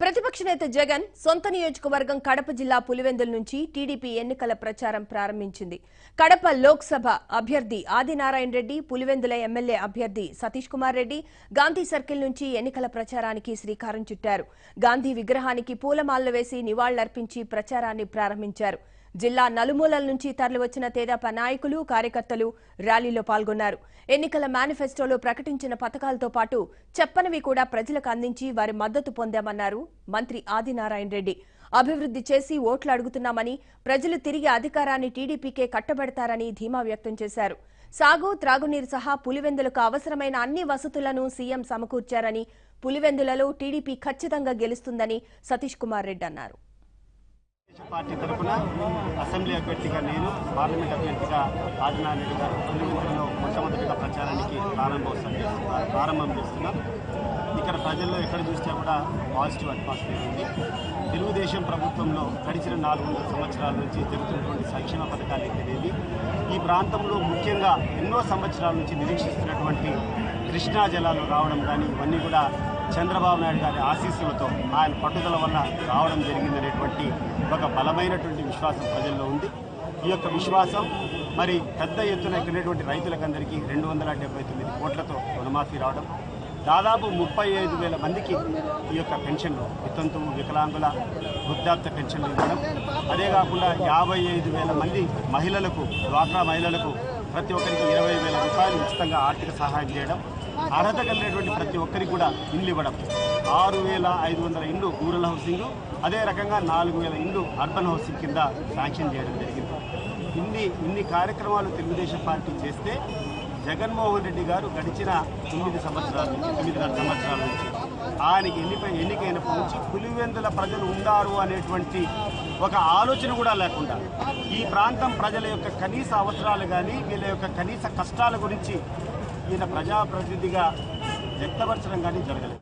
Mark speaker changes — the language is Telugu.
Speaker 1: ప్రతిపక్ష నేత జగన్ సొంత నియోజకవర్గం కడప జిల్లా పులివెందుల నుంచి టీడీపీ ఎన్నికల ప్రచారం ప్రారంభించింది. కడప లోక్సభ అభ్యర్థి ఆదినారాయణ రెడ్డి, పులివెందుల ఎమ్మెల్యే అభ్యర్థి సతీష్ కుమార్ రెడ్డి గాంధీ సర్కిల్ నుంచి ఎన్నికల ప్రచారానికి శ్రీకారం చుట్టారు. గాంధీ విగ్రహానికి పూలమాలలు వేసి నివాళులర్పించి ప్రచారాన్ని ప్రారంభించారు. జిల్లా నలుమూలల నుంచి తరలివచ్చిన తెదేపా నాయకులు, కార్యకర్తలు ర్యాలీలో పాల్గొన్నారు. ఎన్నికల మేనిఫెస్టోలో ప్రకటించిన పథకాలతో పాటు చెప్పనివి కూడా ప్రజలకు అందించి వారి మద్దతు పొందామన్నారు మంత్రి ఆదినారాయణ రెడ్డి. అభివృద్ధి చేసి ఓట్లు అడుగుతున్నామని, ప్రజలు తిరిగి అధికారాన్ని టీడీపీకే కట్టబెడతారని ధీమా వ్యక్తం చేశారు. సాగు, త్రాగునీరు సహా పులివెందులకు అవసరమైన అన్ని వసతులను సీఎం సమకూర్చారని, పులివెందులలో టీడీపీ ఖచ్చితంగా గెలుస్తుందని సతీష్ కుమార్ రెడ్డి అన్నారు.
Speaker 2: పార్టీ తరఫున అసెంబ్లీ అభ్యర్థిగా నేను, పార్లమెంట్ అభ్యర్థిగా ఆదినారాయణ రెడ్డి గారు పులివెందులలో మొట్టమొదటిగా ప్రచారానికి ప్రారంభం చేస్తున్నాం. ఇక్కడ ప్రజల్లో ఎక్కడ చూసినా కూడా పాజిటివ్ అట్మాస్ఫియర్ ఉంది. తెలుగుదేశం ప్రభుత్వంలో గడిచిన 400 సంవత్సరాల నుంచి జరుగుతున్నటువంటి సంక్షేమ పథకాలు అనేది ఈ ప్రాంతంలో ముఖ్యంగా ఎన్నో సంవత్సరాల నుంచి నిరీక్షిస్తున్నటువంటి కృష్ణా జలాలు రావడం కానీ ఇవన్నీ కూడా చంద్రబాబు నాయుడు గారి ఆశీస్సులతో ఆయన పట్టుదల వల్ల రావడం జరిగిందనేటువంటి ఒక బలమైనటువంటి విశ్వాసం ప్రజల్లో ఉంది. ఈ యొక్క విశ్వాసం మరి పెద్ద ఎత్తున ఇక్కడటువంటి రైతులకందరికీ 279 కోట్లతో రుణమాఫీ రావడం, దాదాపు 35,000 మందికి ఈ యొక్క పెన్షన్లు, వితంతువు, వికలాంగుల వృద్ధాప్య పెన్షన్లు ఇవ్వడం, అదే కాకుండా 55,000 మంది మహిళలకు, డ్వాక్రా మహిళలకు ప్రతి ఒక్కరికి 20,000 రూపాయలు ఉచితంగా ఆర్థిక సహాయం చేయడం, అర్హత కలిగినటువంటి ప్రతి ఒక్కరికి కూడా ఇల్లు ఇవ్వడం, 6,500 ఇండ్లు రూరల్ హౌసింగ్, అదే రకంగా 4,000 ఇండ్లు అర్బన్ హౌసింగ్ కింద శాంక్షన్ చేయడం జరిగింది. ఇన్ని కార్యక్రమాలు తెలుగుదేశం పార్టీ చేస్తే జగన్మోహన్ రెడ్డి గారు గడిచిన 9.5 సంవత్సరాల నుంచి ఆయనకి ఎన్నికైనప్పటి నుంచి పులివెందుల ప్రజలు ఉండారు అనేటువంటి ఒక ఆలోచన కూడా లేకుండా ఈ ప్రాంతం ప్రజల యొక్క కనీస అవసరాలు కానీ వీళ్ళ యొక్క కనీస కష్టాల గురించి ఈయన ప్రజాప్రతినిధిగా వ్యక్తపరచడం కానీ జరగలేదు.